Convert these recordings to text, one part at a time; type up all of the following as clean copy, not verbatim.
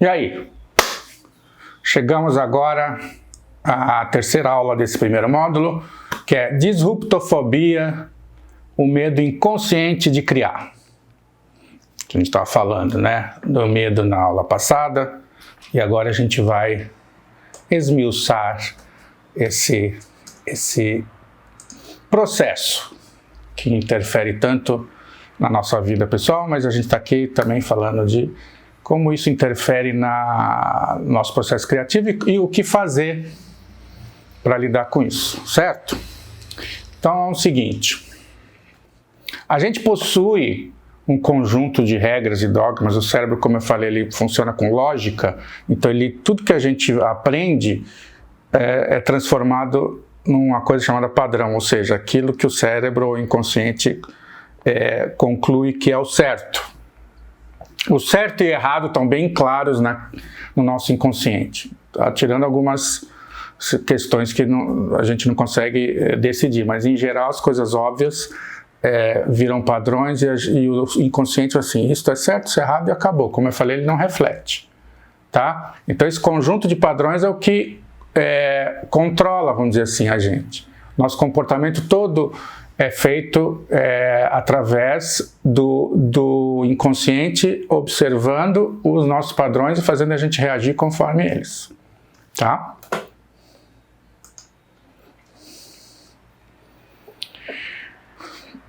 E aí? Chegamos agora à terceira aula desse primeiro módulo, que é disruptofobia, o medo inconsciente de criar. A gente estava falando, né, do medo na aula passada, e agora a gente vai esmiuçar esse processo que interfere tanto na nossa vida pessoal, mas a gente está aqui também falando de como isso interfere no nosso processo criativo e o que fazer para lidar com isso, certo? Então é o seguinte, a gente possui um conjunto de regras e dogmas, o cérebro, como eu falei, ele funciona com lógica, então tudo que a gente aprende é transformado numa coisa chamada padrão, ou seja, aquilo que o cérebro ou inconsciente conclui que é o certo. O certo e errado estão bem claros no nosso inconsciente, tá? Tirando algumas questões que a gente não consegue decidir, mas em geral as coisas óbvias viram padrões e o inconsciente assim, isso é certo, isso é errado e acabou. Como eu falei, ele não reflete, tá? Então esse conjunto de padrões é o que controla, vamos dizer assim, a gente. Nosso comportamento todo é feito através do inconsciente observando os nossos padrões e fazendo a gente reagir conforme eles, tá?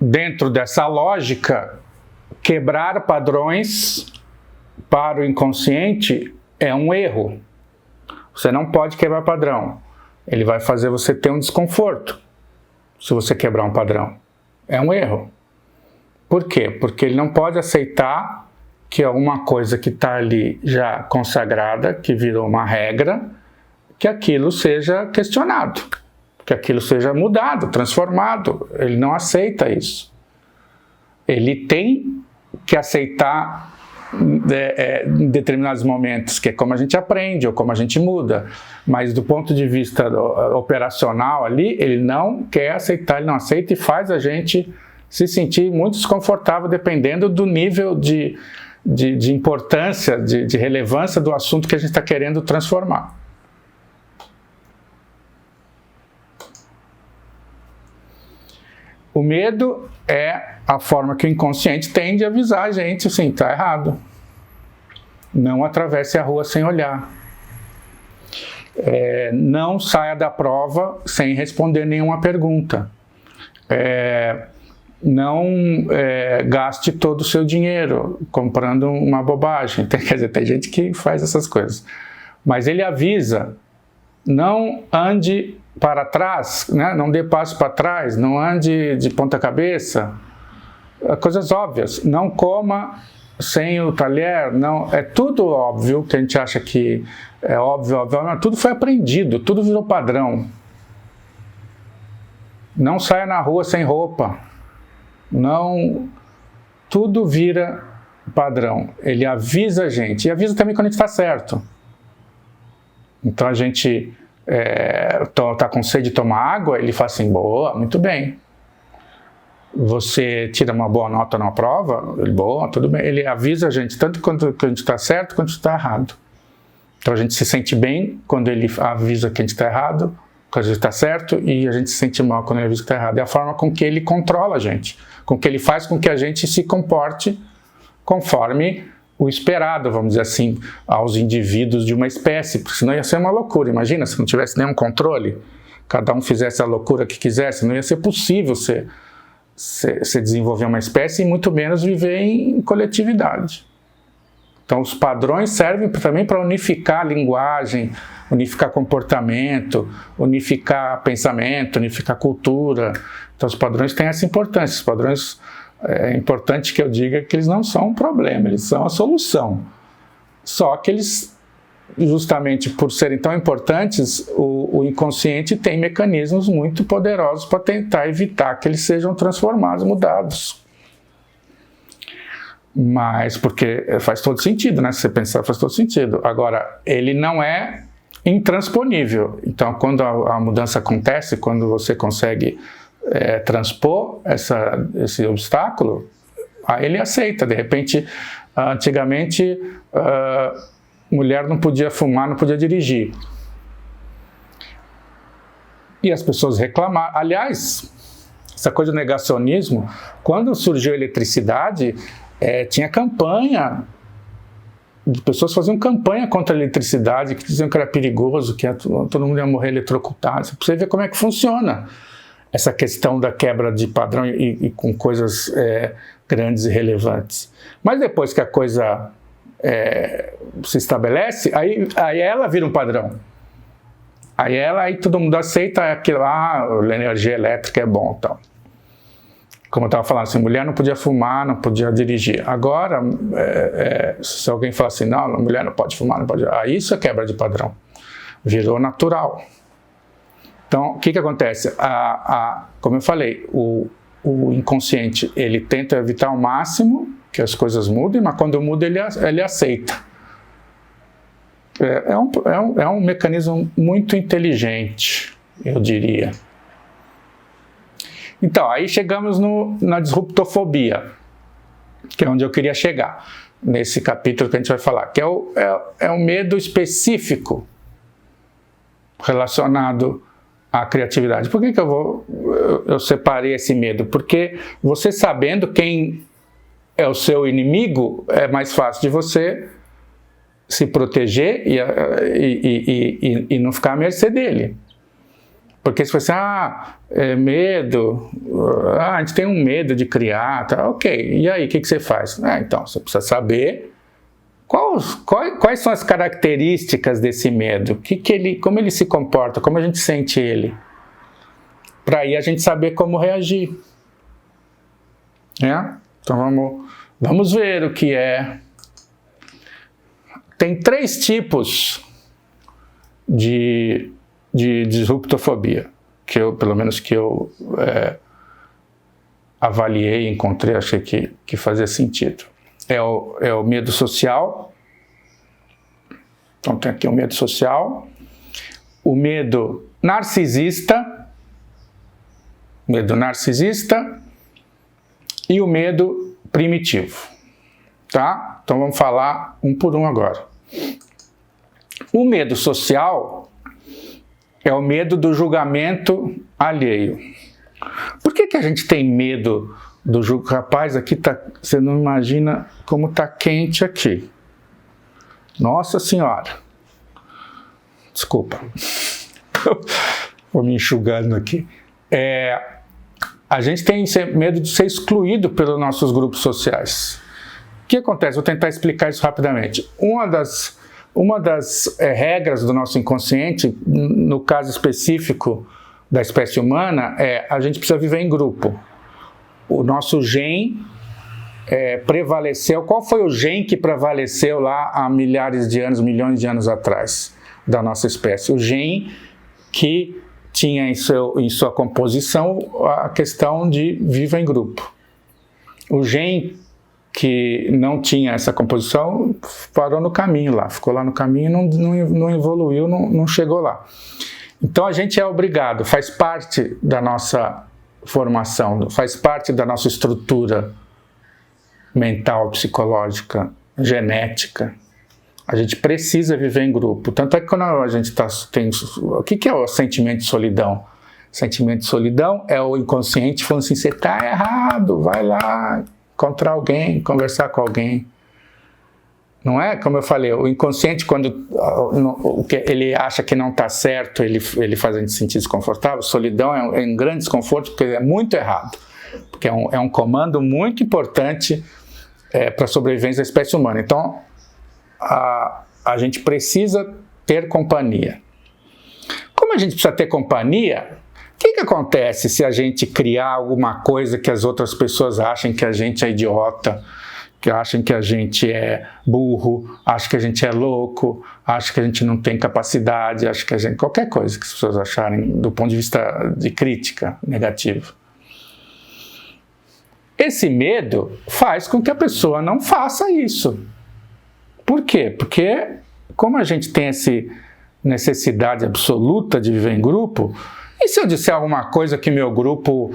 Dentro dessa lógica, quebrar padrões para o inconsciente é um erro. Você não pode quebrar padrão. Ele vai fazer você ter um desconforto se você quebrar um padrão. É um erro. Por quê? Porque ele não pode aceitar que alguma coisa que está ali já consagrada, que virou uma regra, que aquilo seja questionado, que aquilo seja mudado, transformado. Ele não aceita isso. Ele tem que aceitar em determinados momentos, que é como a gente aprende ou como a gente muda, mas do ponto de vista operacional ali, ele não quer aceitar, ele não aceita e faz a gente se sentir muito desconfortável dependendo do nível de importância, de relevância do assunto que a gente está querendo transformar. O medo é a forma que o inconsciente tem de avisar a gente, assim, está errado. Não atravesse a rua sem olhar. Não saia da prova sem responder nenhuma pergunta. Não gaste todo o seu dinheiro comprando uma bobagem. Quer dizer, tem gente que faz essas coisas. Mas ele avisa, não ande para trás, né? Não dê passo para trás, não ande de ponta cabeça, coisas óbvias, não coma sem o talher, não, é tudo óbvio que a gente acha que é óbvio, mas tudo foi aprendido, tudo virou padrão. Não saia na rua sem roupa, não, tudo vira padrão. Ele avisa a gente, e avisa também quando a gente está certo. Então a gente está com sede de tomar água, ele fala assim, boa, muito bem. Você tira uma boa nota na prova, boa, tudo bem. Ele avisa a gente, tanto quando a gente está certo, quanto está errado. Então a gente se sente bem quando ele avisa que a gente está errado, quando a gente está certo, e a gente se sente mal quando ele avisa que está errado. É a forma com que ele controla a gente, com que ele faz com que a gente se comporte conforme o esperado, vamos dizer assim, aos indivíduos de uma espécie, porque senão ia ser uma loucura. Imagina se não tivesse nenhum controle, cada um fizesse a loucura que quisesse, não ia ser possível você desenvolver uma espécie e muito menos viver em coletividade. Então os padrões servem também para unificar a linguagem, unificar comportamento, unificar pensamento, unificar cultura. Então os padrões têm essa importância. Os padrões, é importante que eu diga que eles não são um problema, eles são a solução. Só que eles, justamente por serem tão importantes, o inconsciente tem mecanismos muito poderosos para tentar evitar que eles sejam transformados, mudados. Mas porque faz todo sentido, né? Se você pensar, faz todo sentido. Agora, ele não é intransponível. Então, quando a mudança acontece, quando você consegue transpor esse obstáculo, aí ele aceita. De repente, antigamente, mulher não podia fumar, não podia dirigir. E as pessoas reclamaram. Aliás, essa coisa do negacionismo, quando surgiu a eletricidade, tinha campanha, pessoas faziam campanha contra a eletricidade, que diziam que era perigoso, que todo mundo ia morrer eletrocutado. Pra você ver como é que funciona essa questão da quebra de padrão e com coisas grandes e relevantes. Mas depois que a coisa se estabelece, aí ela vira um padrão. Aí todo mundo aceita aquilo, a energia elétrica é bom, tal. Como eu estava falando, assim, mulher não podia fumar, não podia dirigir. Agora, se alguém falar assim, não, a mulher não pode fumar, não pode... Aí isso é quebra de padrão. Virou natural. Então, o que acontece? Como eu falei, o inconsciente, ele tenta evitar ao máximo que as coisas mudem, mas quando muda, ele aceita. É um mecanismo muito inteligente, eu diria. Então, aí chegamos na disruptofobia, que é onde eu queria chegar, nesse capítulo que a gente vai falar, que é um medo específico relacionado à criatividade. Por que eu separei esse medo? Porque você sabendo quem é o seu inimigo, é mais fácil de você se proteger e não ficar à mercê dele. Porque se você, medo, a gente tem um medo de criar, tá, ok, e aí, o que você faz? Então, você precisa saber quais são as características desse medo, como ele se comporta, como a gente sente ele, para aí a gente saber como reagir. Então, vamos ver o que é. Tem 3 tipos de disruptofobia, pelo menos que eu avaliei, encontrei, achei que fazia sentido. É o medo social. Então tem aqui o medo social, o medo narcisista e o medo primitivo. Tá? Então vamos falar um por um agora. O medo social é o medo do julgamento alheio. Por que a gente tem medo do julgamento? Rapaz, aqui você não imagina como tá quente aqui. Nossa Senhora. Desculpa. Vou me enxugando aqui. A gente tem medo de ser excluído pelos nossos grupos sociais. O que acontece? Vou tentar explicar isso rapidamente. Uma das regras do nosso inconsciente, no caso específico da espécie humana, a gente precisa viver em grupo. O nosso gen prevaleceu. Qual foi o gen que prevaleceu lá há milhares de anos, milhões de anos atrás da nossa espécie? O gen que tinha em sua composição a questão de viva em grupo. O gen que não tinha essa composição parou no caminho lá, ficou lá no caminho, não evoluiu, não chegou lá. Então a gente é obrigado, faz parte da nossa formação, faz parte da nossa estrutura mental, psicológica, genética. A gente precisa viver em grupo. Tanto é que quando a gente tem... O que é o sentimento de solidão? O sentimento de solidão é o inconsciente falando assim, você está errado, vai lá encontrar alguém, conversar com alguém. Não é? Como eu falei, o inconsciente, quando ele acha que não está certo, ele faz a gente se sentir desconfortável. Solidão é um grande desconforto, porque é muito errado. Porque é um comando muito importante para a sobrevivência da espécie humana. Então, a gente precisa ter companhia. Como a gente precisa ter companhia, o que acontece se a gente criar alguma coisa que as outras pessoas achem que a gente é idiota, que acham que a gente é burro, acham que a gente é louco, acham que a gente não tem capacidade, acham que a gente... Qualquer coisa que as pessoas acharem do ponto de vista de crítica negativa. Esse medo faz com que a pessoa não faça isso. Por quê? Porque como a gente tem essa necessidade absoluta de viver em grupo, e se eu disser alguma coisa que meu grupo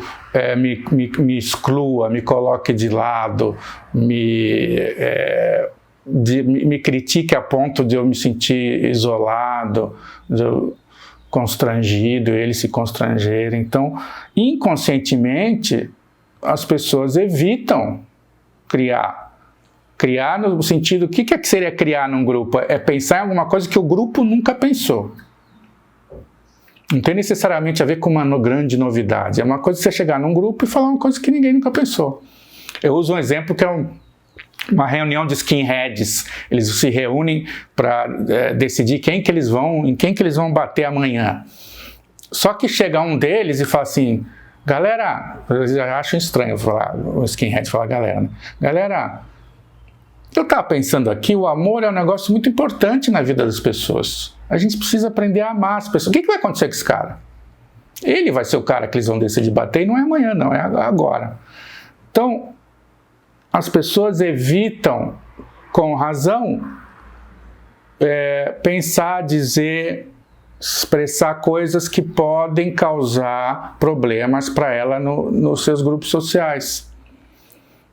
me exclua, me coloque de lado, me me critique a ponto de eu me sentir isolado, constrangido, eles se constrangerem. Então, inconscientemente, as pessoas evitam criar. Criar no sentido, o que seria criar num grupo? É pensar em alguma coisa que o grupo nunca pensou. Não tem necessariamente a ver com uma grande novidade. É uma coisa que você chegar num grupo e falar uma coisa que ninguém nunca pensou. Eu uso um exemplo que é uma reunião de skinheads. Eles se reúnem para decidir em quem que eles vão bater amanhã. Só que chega um deles e fala assim, galera, eles acham estranho falar, o skinhead falar galera, né? Galera, eu estava pensando aqui, o amor é um negócio muito importante na vida das pessoas. A gente precisa aprender a amar as pessoas. O que vai acontecer com esse cara? Ele vai ser o cara que eles vão decidir bater e não é amanhã, não, é agora. Então, as pessoas evitam, com razão, pensar, dizer, expressar coisas que podem causar problemas para ela nos seus grupos sociais.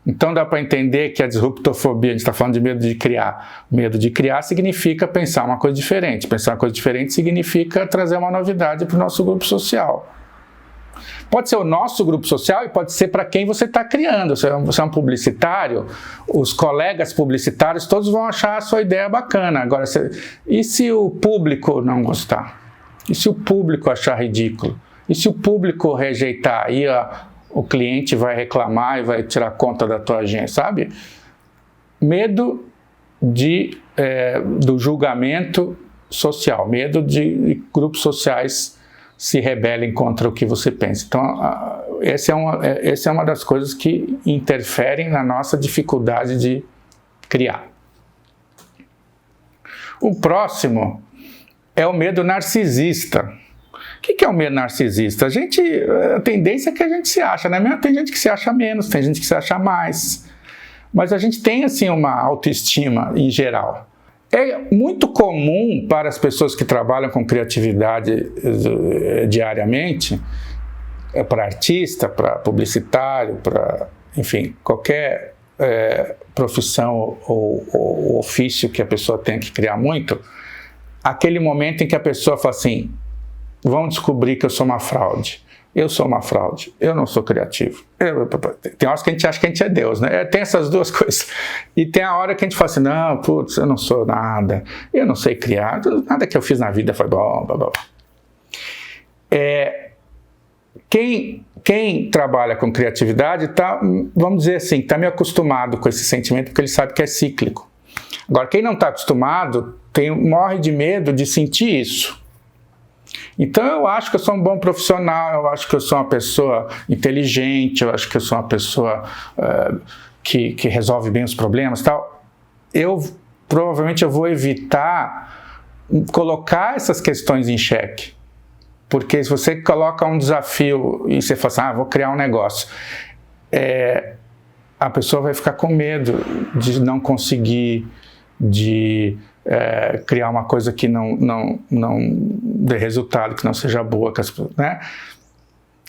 Então dá para entender que a disruptofobia, a gente está falando de medo de criar. Medo de criar significa pensar uma coisa diferente. Pensar uma coisa diferente significa trazer uma novidade para o nosso grupo social. Pode ser o nosso grupo social e pode ser para quem você está criando. Você é um publicitário, os colegas publicitários todos vão achar a sua ideia bacana. Agora, e se o público não gostar? E se o público achar ridículo? E se o público rejeitar? Aí o cliente vai reclamar e vai tirar conta da tua agência, sabe? Medo do julgamento social, medo de grupos sociais se rebelem contra o que você pensa. Então, essa é uma das coisas que interferem na nossa dificuldade de criar. O próximo é o medo narcisista. O que é o medo narcisista? A tendência é que a gente se acha, né? Tem gente que se acha menos, tem gente que se acha mais. Mas a gente tem, assim, uma autoestima em geral. É muito comum para as pessoas que trabalham com criatividade diariamente, para artista, para publicitário, para, enfim, qualquer profissão ou ofício que a pessoa tenha que criar muito, aquele momento em que a pessoa fala assim, vão descobrir que eu sou uma fraude. Eu sou uma fraude. Eu não sou criativo. Tem horas que a gente acha que a gente é Deus, né? Tem essas duas coisas. E tem a hora que a gente fala assim, não, putz, eu não sou nada. Eu não sei criar. Nada que eu fiz na vida foi bom. Blá, blá. Quem trabalha com criatividade está, vamos dizer assim, está meio acostumado com esse sentimento porque ele sabe que é cíclico. Agora, quem não está acostumado morre de medo de sentir isso. Então eu acho que eu sou um bom profissional, eu acho que eu sou uma pessoa inteligente, eu acho que eu sou uma pessoa que resolve bem os problemas e tal. Provavelmente eu vou evitar colocar essas questões em xeque. Porque se você coloca um desafio e você fala assim, vou criar um negócio, a pessoa vai ficar com medo de não conseguir, de criar uma coisa que não dê resultado, que não seja boa, né?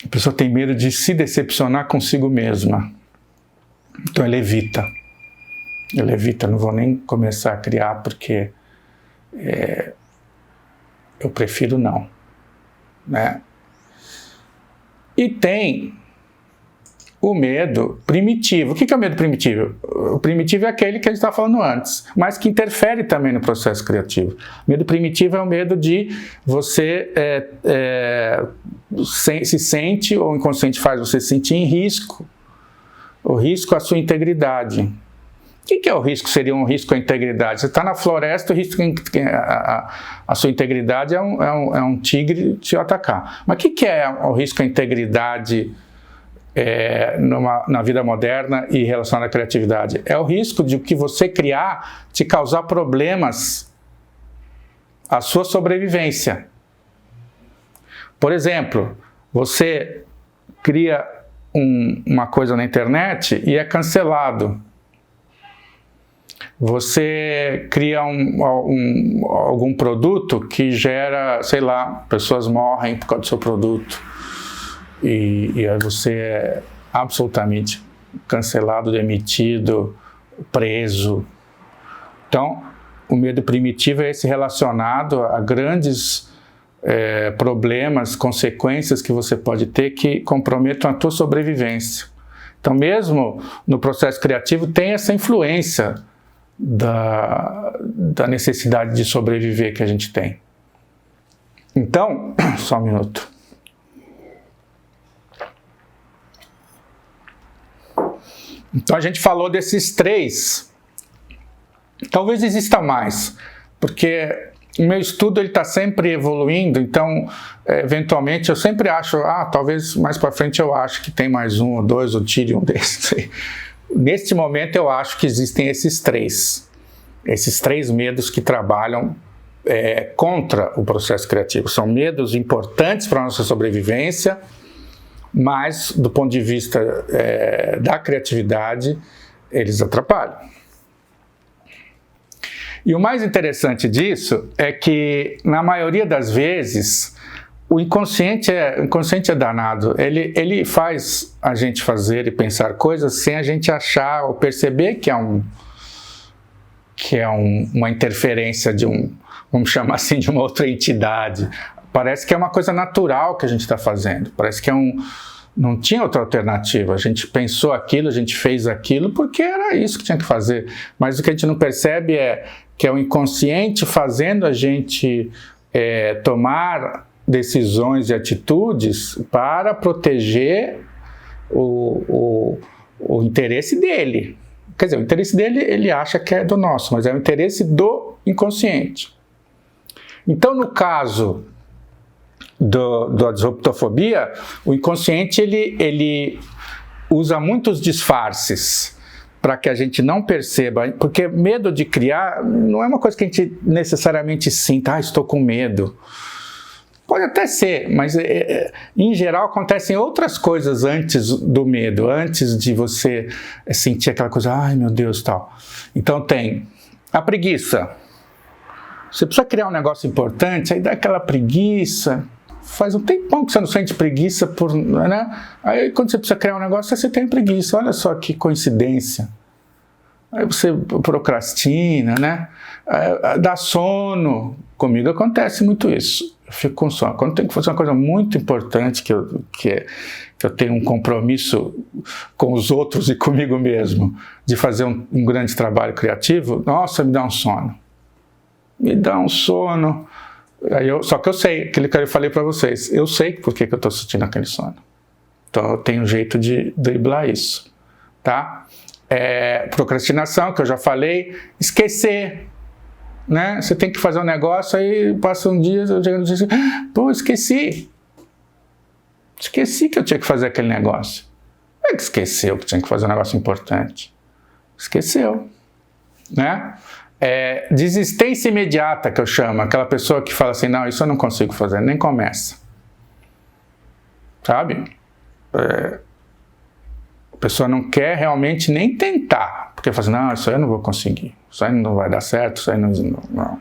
A pessoa tem medo de se decepcionar consigo mesma. Então ele evita, não vou nem começar a criar porque eu prefiro não, né? E tem o medo primitivo. O que é o medo primitivo? O primitivo é aquele que a gente estava falando antes, mas que interfere também no processo criativo. O medo primitivo é o medo de você se sente, ou o inconsciente faz você se sentir em risco. O risco à sua integridade. O que é o risco? Seria um risco à integridade. Você está na floresta, o risco à sua integridade é um tigre te atacar. Mas o que é o risco à integridade na vida moderna e relacionada à criatividade? É o risco de o que você criar te causar problemas à sua sobrevivência. Por exemplo, você cria uma coisa na internet e é cancelado. Você cria algum produto que gera, sei lá, pessoas morrem por causa do seu produto. E aí você é absolutamente cancelado, demitido, preso. Então, o medo primitivo é esse relacionado a grandes problemas, consequências que você pode ter que comprometam a tua sobrevivência. Então, mesmo no processo criativo, tem essa influência da necessidade de sobreviver que a gente tem. Então, só um minuto. Então, a gente falou desses 3. Talvez exista mais, porque o meu estudo está sempre evoluindo, então, eventualmente, eu sempre acho, talvez mais para frente eu acho que tem mais 1 ou 2, ou tire um desses. Neste momento, eu acho que existem esses 3 medos que trabalham contra o processo criativo. São medos importantes para a nossa sobrevivência, mas, do ponto de vista da criatividade, eles atrapalham. E o mais interessante disso é que, na maioria das vezes, o inconsciente é danado. Ele faz a gente fazer e pensar coisas sem a gente achar ou perceber que é uma interferência vamos chamar assim, de uma outra entidade. Parece que é uma coisa natural que a gente está fazendo. Parece que não tinha outra alternativa. A gente pensou aquilo, a gente fez aquilo porque era isso que tinha que fazer. Mas o que a gente não percebe é que é o inconsciente fazendo a gente tomar decisões e atitudes para proteger o interesse dele. Quer dizer, o interesse dele ele acha que é do nosso, mas é o interesse do inconsciente. Então, no caso da disruptofobia, o inconsciente ele usa muitos disfarces para que a gente não perceba, porque medo de criar não é uma coisa que a gente necessariamente sinta, estou com medo. Pode até ser, mas em geral acontecem outras coisas antes do medo, antes de você sentir aquela coisa, ai meu Deus, tal. Então tem a preguiça. Você precisa criar um negócio importante, aí dá aquela preguiça, faz um tempão que você não sente preguiça, né? Aí quando você precisa criar um negócio, você tem preguiça, olha só que coincidência. Aí você procrastina, né? Dá sono. Comigo acontece muito isso. Eu fico com sono. Quando tem que fazer uma coisa muito importante, que eu tenho um compromisso com os outros e comigo mesmo, de fazer um grande trabalho criativo, nossa, me dá um sono. Me dá um sono. Só que eu sei, aquilo que eu falei para vocês, eu sei por que eu estou sentindo aquele sono. Então eu tenho um jeito de driblar isso, tá? Procrastinação, que eu já falei, esquecer, né? Você tem que fazer um negócio, aí passa um dia, eu chego no dia assim, pô, esqueci que eu tinha que fazer aquele negócio. Não é que esqueceu que tinha que fazer um negócio importante. Esqueceu, né? Desistência imediata, que eu chamo, aquela pessoa que fala assim, não, isso eu não consigo fazer, nem começa. Sabe? A pessoa não quer realmente nem tentar, porque fala assim, não, isso aí eu não vou conseguir, isso aí não vai dar certo, isso aí não.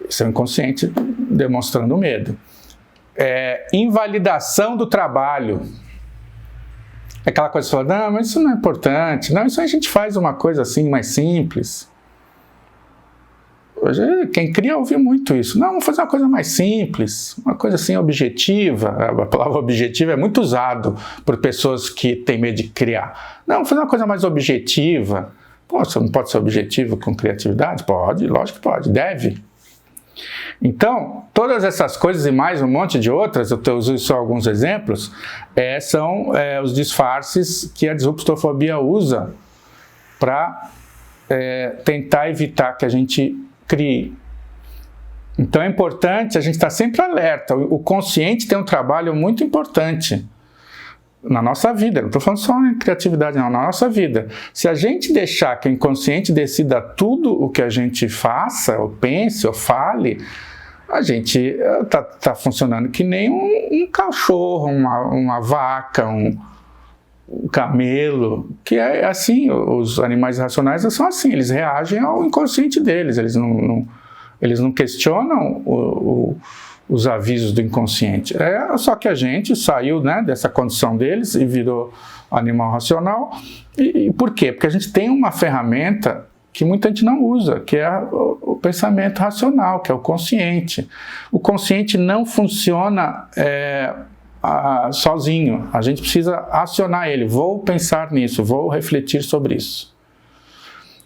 Isso é o inconsciente demonstrando medo. Invalidação do trabalho. Aquela coisa que você fala, não, mas isso não é importante, não, isso aí a gente faz uma coisa assim mais simples. Hoje, quem cria ouve muito isso. Não, vamos fazer uma coisa mais simples, uma coisa assim objetiva. A palavra objetiva é muito usado por pessoas que têm medo de criar. Não, vamos fazer uma coisa mais objetiva. Pô, você não pode ser objetivo com criatividade? Pode, lógico que pode, deve. Então, todas essas coisas e mais um monte de outras, eu uso só alguns exemplos, são os disfarces que a disruptofobia usa para tentar evitar que a gente crie. Então é importante a gente estar sempre alerta. O consciente tem um trabalho muito importante na nossa vida. Não estou falando só em criatividade, não, na nossa vida. Se a gente deixar que o inconsciente decida tudo o que a gente faça, ou pense, ou fale, a gente está funcionando que nem um cachorro, uma vaca, um camelo, que é assim, os animais racionais são assim, eles reagem ao inconsciente deles, eles não questionam os avisos do inconsciente. Só que a gente saiu, né, dessa condição deles e virou animal racional. E por quê? Porque a gente tem uma ferramenta que muita gente não usa, que é o pensamento racional, que é o consciente. O consciente não funciona sozinho, a gente precisa acionar ele. Vou pensar nisso, vou refletir sobre isso.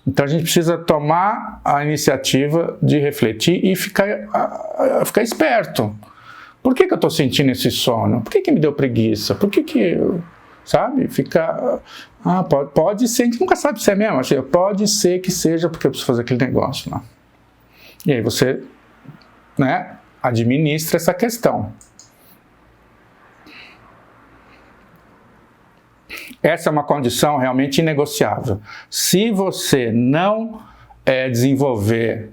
Então a gente precisa tomar a iniciativa de refletir e ficar esperto. Por que eu estou sentindo esse sono? Por que me deu preguiça? Por que eu... Sabe? Fica... pode ser, a gente nunca sabe se é mesmo. Pode ser que seja porque eu preciso fazer aquele negócio lá. E aí você, né, administra essa questão. Essa é uma condição realmente inegociável. Se você não desenvolver,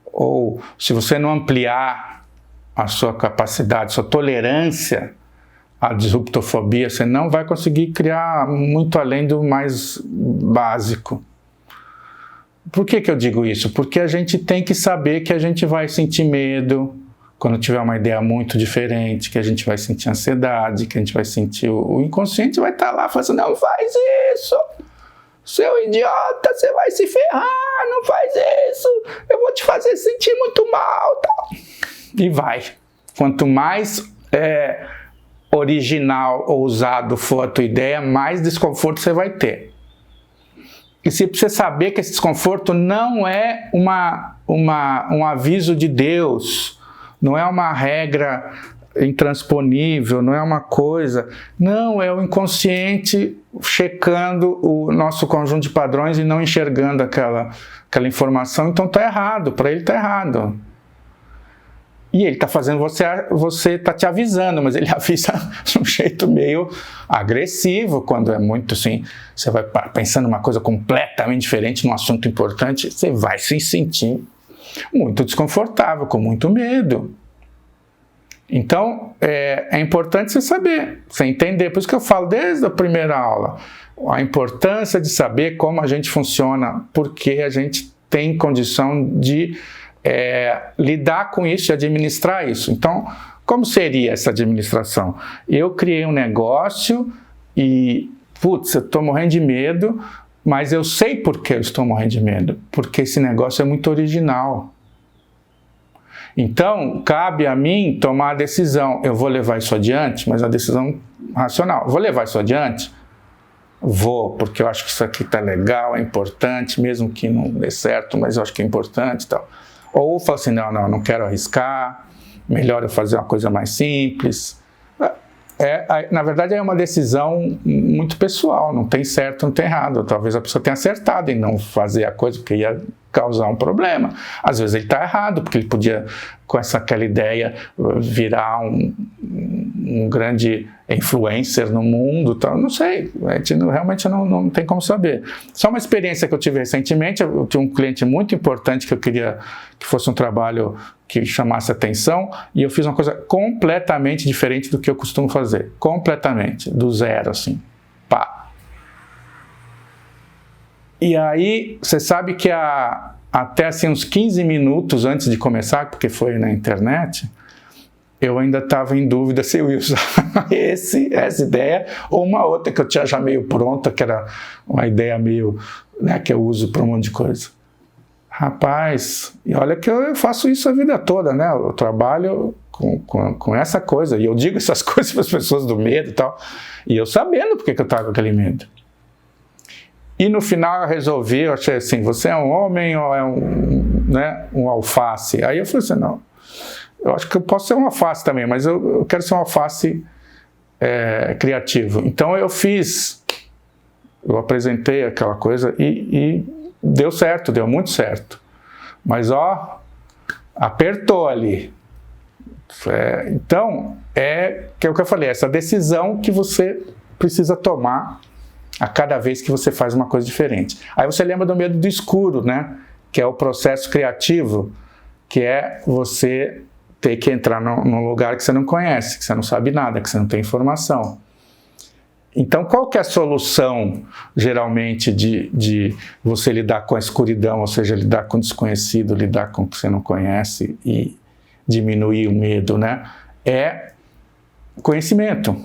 ou se você não ampliar a sua capacidade, sua tolerância à disruptofobia, você não vai conseguir criar muito além do mais básico. Por que eu digo isso? Porque a gente tem que saber que a gente vai sentir medo quando tiver uma ideia muito diferente, que a gente vai sentir ansiedade, que a gente vai sentir... O inconsciente vai estar lá falando, não faz isso, seu idiota, você vai se ferrar, não faz isso, eu vou te fazer sentir muito mal, tal. E vai. Quanto mais original, ousado for a tua ideia, mais desconforto você vai ter. E você precisa saber que esse desconforto não é um aviso de Deus, não é uma regra intransponível, não é uma coisa... Não, é o inconsciente checando o nosso conjunto de padrões e não enxergando aquela informação. Então está errado, para ele está errado. E ele está fazendo, você está te avisando, mas ele avisa de um jeito meio agressivo, quando é muito assim, você vai pensando uma coisa completamente diferente num assunto importante, você vai se sentir muito desconfortável, com muito medo. Então, é importante você saber, você entender, por isso que eu falo desde a primeira aula, a importância de saber como a gente funciona, porque a gente tem condição de lidar com isso e administrar isso. Então, como seria essa administração? Eu criei um negócio e, putz, eu estou morrendo de medo, mas eu sei por que eu estou morrendo de medo, porque esse negócio é muito original. Então, cabe a mim tomar a decisão, eu vou levar isso adiante, mas a decisão racional, vou levar isso adiante? Vou, porque eu acho que isso aqui está legal, é importante, mesmo que não dê certo, mas eu acho que é importante e tal. Ou falo assim, não quero arriscar, melhor eu fazer uma coisa mais simples. Na verdade é uma decisão muito pessoal, não tem certo, não tem errado. Talvez a pessoa tenha acertado em não fazer a coisa porque ia causar um problema. Às vezes ele está errado, porque ele podia, com aquela ideia, virar um grande influencer no mundo, tal. Não sei, realmente não tem como saber. Só uma experiência que eu tive recentemente, eu tinha um cliente muito importante que eu queria que fosse um trabalho que chamasse atenção, e eu fiz uma coisa completamente diferente do que eu costumo fazer. Completamente, do zero, assim. Pá. E aí, você sabe que até assim, uns 15 minutos antes de começar, porque foi na internet, eu ainda estava em dúvida se eu ia usar essa ideia ou uma outra que eu tinha já meio pronta, que era uma ideia meio, né, que eu uso para um monte de coisa. Rapaz, e olha que eu faço isso a vida toda, né? Eu trabalho com essa coisa, e eu digo essas coisas para as pessoas do medo e tal, e eu sabendo porque que eu estava com aquele medo. E no final eu resolvi, eu achei assim, você é um homem ou é um alface? Aí eu falei assim, não, eu acho que eu posso ser um alface também, mas eu quero ser um alface criativo. Então eu apresentei aquela coisa e deu certo, deu muito certo. Mas apertou ali. Então, que é o que eu falei, essa decisão que você precisa tomar a cada vez que você faz uma coisa diferente. Aí você lembra do medo do escuro, né? Que é o processo criativo, que é você ter que entrar num lugar que você não conhece, que você não sabe nada, que você não tem informação. Então, qual que é a solução, geralmente, de você lidar com a escuridão, ou seja, lidar com o desconhecido, lidar com o que você não conhece e diminuir o medo, né? É conhecimento.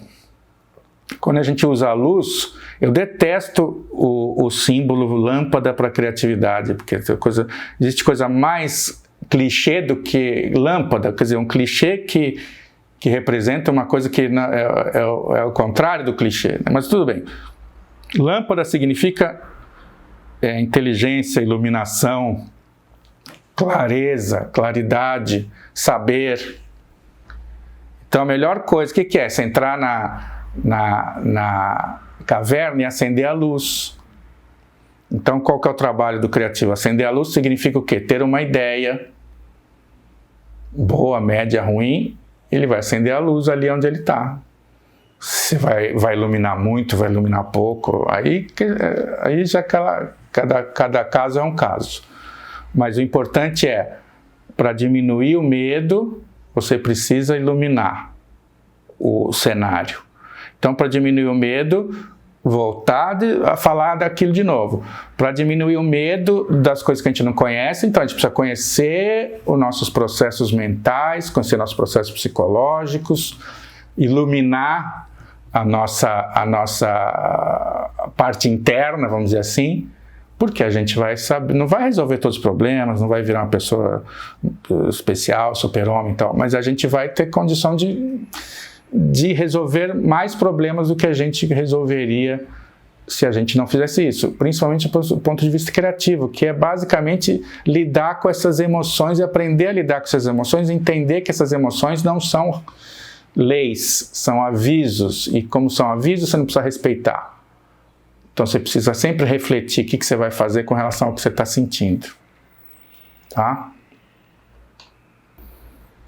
Quando a gente usa a luz, eu detesto o símbolo lâmpada para criatividade, porque existe coisa mais clichê do que lâmpada, quer dizer, um clichê que representa uma coisa que é o contrário do clichê, né? Mas tudo bem. Lâmpada significa inteligência, iluminação, clareza, claridade, saber. Então a melhor coisa, o que é? Você entrar na caverna e acender a luz. Então qual que é o trabalho do criativo? Acender a luz significa o quê? Ter uma ideia, boa, média, ruim, ele vai acender a luz ali onde ele está. Se vai iluminar muito, vai iluminar pouco, aí já cada caso é um caso. Mas o importante é, para diminuir o medo, você precisa iluminar o cenário. Então, para diminuir o medo, voltar a falar daquilo de novo. Para diminuir o medo das coisas que a gente não conhece, então a gente precisa conhecer os nossos processos mentais, conhecer nossos processos psicológicos, iluminar a nossa parte interna, vamos dizer assim, porque a gente vai saber, não vai resolver todos os problemas, não vai virar uma pessoa especial, super-homem e tal, mas a gente vai ter condição de resolver mais problemas do que a gente resolveria se a gente não fizesse isso, principalmente do ponto de vista criativo, que é basicamente lidar com essas emoções e aprender a lidar com essas emoções, entender que essas emoções não são leis, são avisos, e como são avisos, você não precisa respeitar. Então você precisa sempre refletir o que você vai fazer com relação ao que você está sentindo. Tá?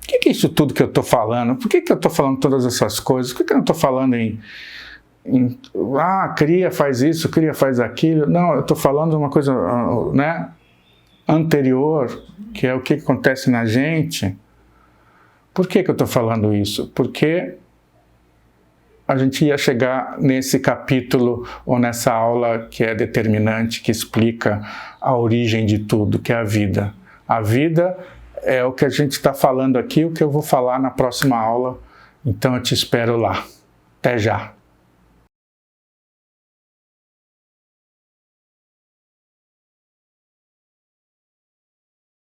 O que é isso tudo que eu estou falando? Por que eu estou falando todas essas coisas? Por que eu não estou falando cria, faz isso, cria, faz aquilo? Não, eu estou falando de uma coisa, né, anterior, que é o que acontece na gente. Por que eu estou falando isso? Porque a gente ia chegar nesse capítulo ou nessa aula que é determinante, que explica a origem de tudo, que é a vida. A vida é o que a gente está falando aqui, o que eu vou falar na próxima aula. Então eu te espero lá. Até já!